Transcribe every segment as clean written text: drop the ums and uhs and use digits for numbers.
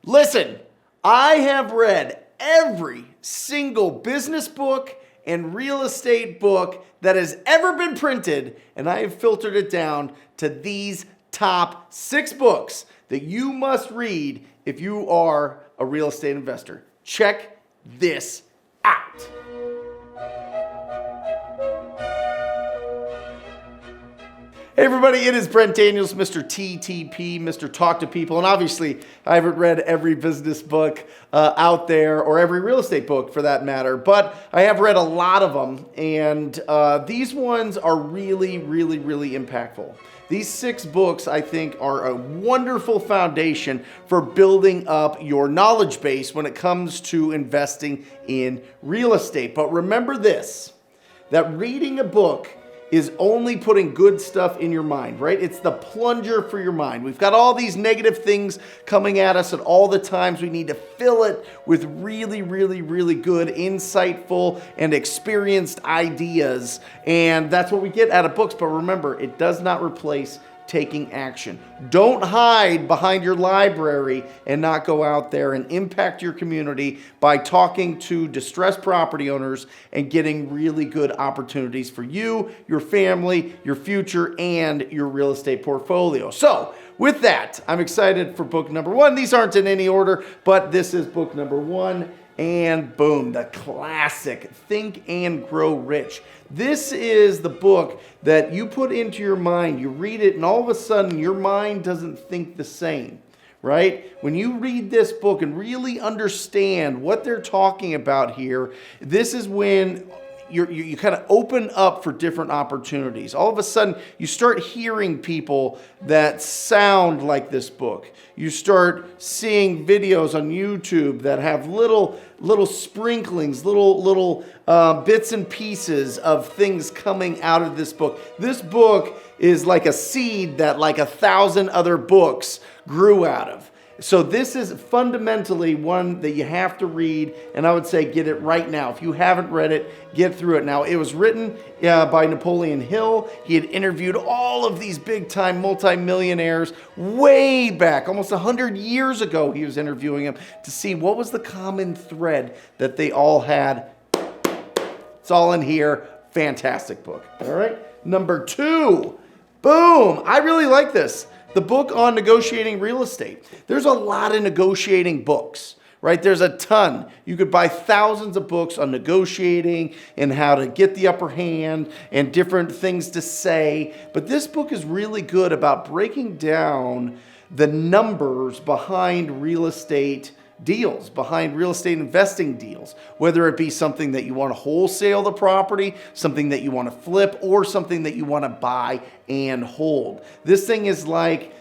Listen, I have read every single business book and real estate book that has ever been printed, and I have filtered it down to these top 6 books that you must read if you are a real estate investor. Check this out. Hey everybody, it is Brent Daniels, Mr. TTP, Mr. Talk to People, and obviously I haven't read every business book out there, or every real estate book for that matter, but I have read a lot of them, and these ones are really impactful. These 6 books, I think, are a wonderful foundation for building up your knowledge base when it comes to investing in real estate. But remember this, that reading a book is only putting good stuff in your mind, right? It's the plunger for your mind. We've got all these negative things coming at us at all the times. We need to fill it with really good, insightful, and experienced ideas. And that's what we get out of books. But remember, it does not replace taking action. Don't hide behind your library and not go out there and impact your community by talking to distressed property owners and getting really good opportunities for you, your family, your future, and your real estate portfolio. So with that, I'm excited for book number 1. These aren't in any order, but this is book number 1. And boom, the classic Think and Grow Rich. This is the book that you put into your mind. You read it and all of a sudden your mind doesn't think the same, right? When you read this book and really understand what they're talking about here, this is when you kind of open up for different opportunities. All of a sudden, you start hearing people that sound like this book. You start seeing videos on YouTube that have little sprinklings, little bits and pieces of things coming out of this book. This book is like a seed that like 1,000 other books grew out of. So this is fundamentally one that you have to read, and I would say get it right now. If you haven't read it, get through it. Now, it was written by Napoleon Hill. He had interviewed all of these big-time multimillionaires way back, almost 100 years ago. He was interviewing them to see what was the common thread that they all had. It's all in here. Fantastic book. All right. Number 2. Boom. I really like this. The book on negotiating real estate. There's a lot of negotiating books, right? There's a ton. You could buy thousands of books on negotiating and how to get the upper hand and different things to say. But this book is really good about breaking down the numbers behind real estate deals, behind real estate investing deals, whether it be something that you want to wholesale the property, something that you want to flip, or something that you want to buy and hold. This thing is like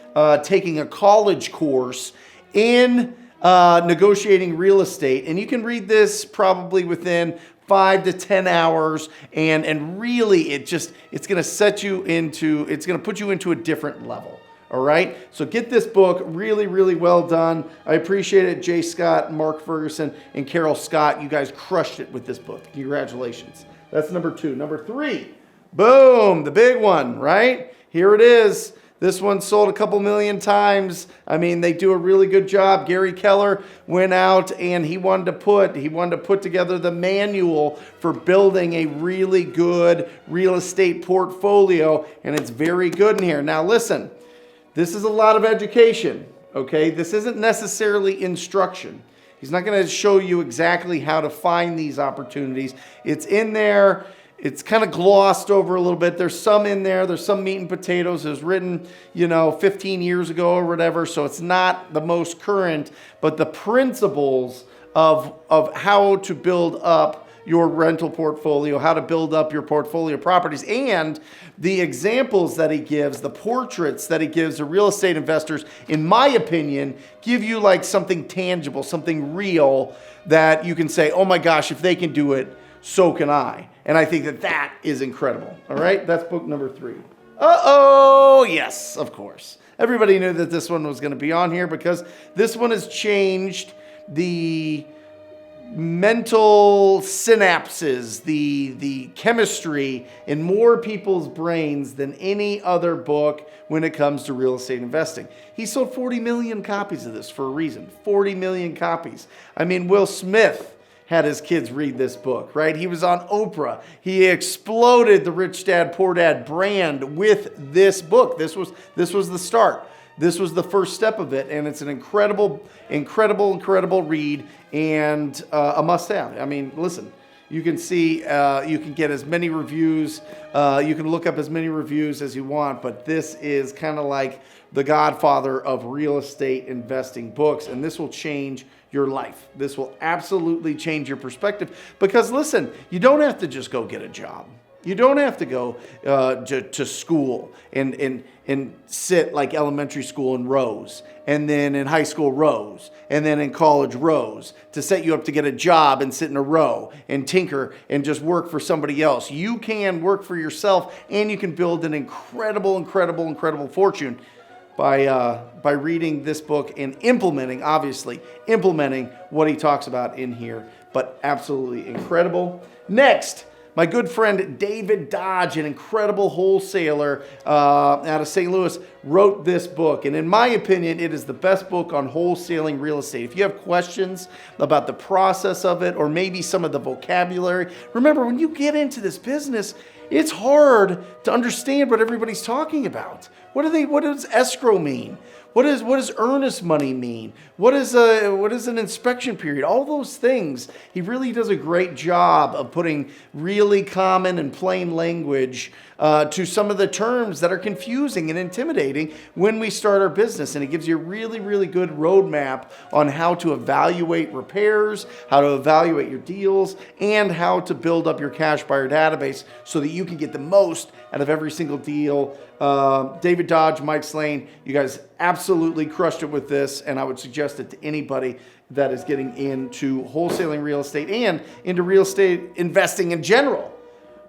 taking a college course in negotiating real estate, and you can read this probably within 5 to 10 hours, and really it's going to put you into a different level. All right, so get this book, really well done. I appreciate it. Jay Scott, Mark Ferguson, and Carol Scott. You guys crushed it with this book. Congratulations. That's number 2. Number 3, boom, the big one, right? Here it is. This one sold a couple million times. I mean, they do a really good job. Gary Keller went out and he wanted to put together the manual for building a really good real estate portfolio, and it's very good in here. Now listen, this is a lot of education, okay? This isn't necessarily instruction. He's not going to show you exactly how to find these opportunities. It's in there. It's kind of glossed over a little bit. There's some in there. There's some meat and potatoes. It was written, 15 years ago or whatever, so it's not the most current, but the principles of how to build up your rental portfolio, how to build up your portfolio properties, and the examples that he gives, the portraits that he gives to real estate investors, in my opinion, give you like something tangible, something real that you can say, oh my gosh, if they can do it, so can I. And I think that is incredible. All right, that's book number 3. Uh-oh, yes, of course. Everybody knew that this one was going to be on here because this one has changed the mental synapses, the chemistry in more people's brains than any other book when it comes to real estate investing. He sold 40 million copies of this for a reason. 40 million copies. I mean, Will Smith had his kids read this book, right? He was on Oprah. He exploded the Rich Dad, Poor Dad brand with this book. This was the start. This was the first step of it, and it's an incredible read and a must-have. I mean, listen, you can see, you can get as many reviews, you can look up as many reviews as you want, but this is kind of like the godfather of real estate investing books, and this will change your life. This will absolutely change your perspective because, listen, you don't have to just go get a job. You don't have to go to school and sit like elementary school in rows, and then in high school rows, and then in college rows to set you up to get a job and sit in a row and tinker and just work for somebody else. You can work for yourself, and you can build an incredible fortune by reading this book and implementing what he talks about in here. But absolutely incredible. Next, my good friend David Dodge, an incredible wholesaler out of St. Louis, wrote this book. And in my opinion, it is the best book on wholesaling real estate. If you have questions about the process of it or maybe some of the vocabulary, remember, when you get into this business, it's hard to understand what everybody's talking about. What does escrow mean? What does earnest money mean? What is an inspection period? All those things. He really does a great job of putting really common and plain language to some of the terms that are confusing and intimidating when we start our business. And it gives you a really good roadmap on how to evaluate repairs, how to evaluate your deals, and how to build up your cash buyer database so that you can get the most out of every single deal. David Dodge, Mike Slane, you guys absolutely crushed it with this, and I would suggest it to anybody that is getting into wholesaling real estate and into real estate investing in general.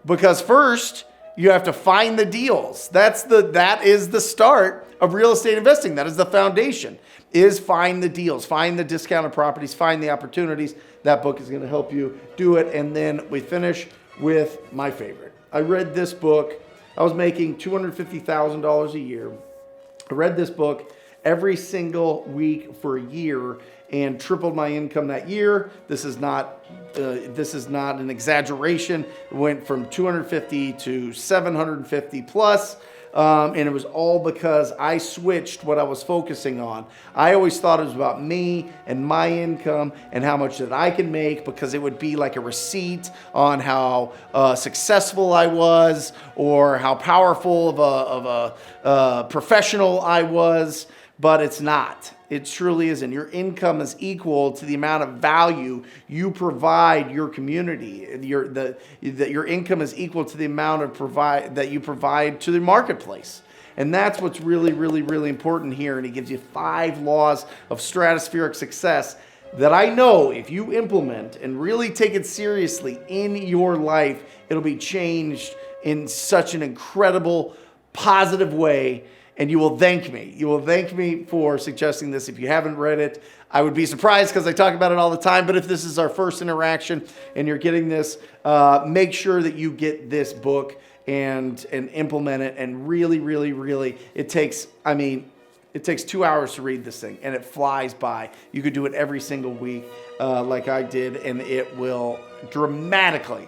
Because first, you have to find the deals. That is the start of real estate investing. That is the foundation, is find the deals, find the discounted properties, find the opportunities. That book is going to help you do it. And then we finish with my favorite. I read this book. I was making $250,000 a year. I read this book every single week for a year and tripled my income that year. This is not an exaggeration. It went from 250 to 750 plus. And it was all because I switched what I was focusing on. I always thought it was about me and my income and how much that I can make, because it would be like a receipt on how successful I was or how powerful of a professional I was. But it's not. It truly isn't. Your income is equal to the amount of value you provide your community. Your income is equal to the amount that you provide to the marketplace. And that's what's really important here. And he gives you 5 laws of stratospheric success that I know if you implement and really take it seriously in your life, it'll be changed in such an incredible, positive way. And you will thank me. You will thank me for suggesting this. If you haven't read it, I would be surprised because I talk about it all the time. But if this is our first interaction and you're getting this, make sure that you get this book and implement it. And really, it takes 2 hours to read this thing, and it flies by. You could do it every single week like I did, and it will dramatically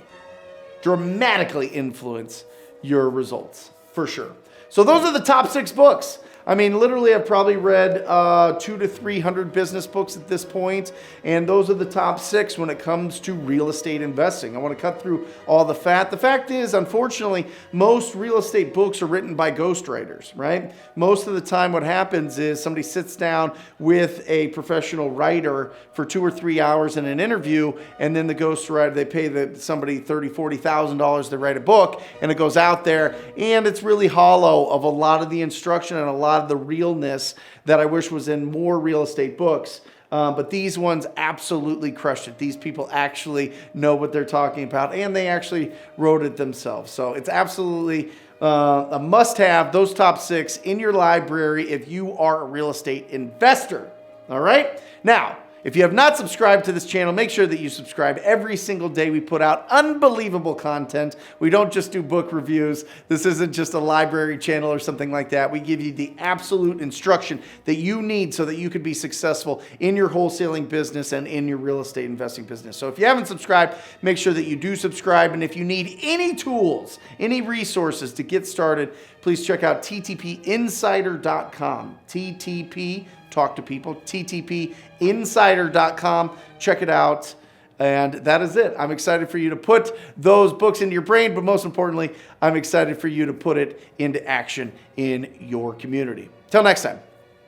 influence your results, for sure. So those are the top 6 books. I mean, literally, I've probably read 200 to 300 business books at this point, and those are the top 6 when it comes to real estate investing. I want to cut through all the fat. The fact is, unfortunately, most real estate books are written by ghostwriters, right? Most of the time what happens is somebody sits down with a professional writer for 2 or 3 hours in an interview, and then the ghostwriter, they pay somebody $30,000, $40,000 to write a book, and it goes out there, and it's really hollow of a lot of the instruction and a lot of the realness that I wish was in more real estate books. But these ones absolutely crushed it. These people actually know what they're talking about, and they actually wrote it themselves. So it's absolutely a must-have, those top 6 in your library if you are a real estate investor. All right? Now, If you have not subscribed to this channel, make sure that you subscribe. Every single day we put out unbelievable content. We don't just do book reviews. This isn't just a library channel or something like that. We give you the absolute instruction that you need so that you could be successful in your wholesaling business and in your real estate investing business. So if you haven't subscribed, make sure that you do subscribe. And if you need any tools, any resources to get started, please check out ttpinsider.com. TTP, talk to people, ttpinsider.com. Check it out. And that is it. I'm excited for you to put those books into your brain, but most importantly, I'm excited for you to put it into action in your community. Till next time,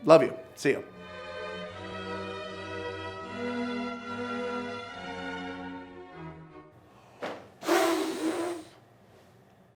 love you. See you.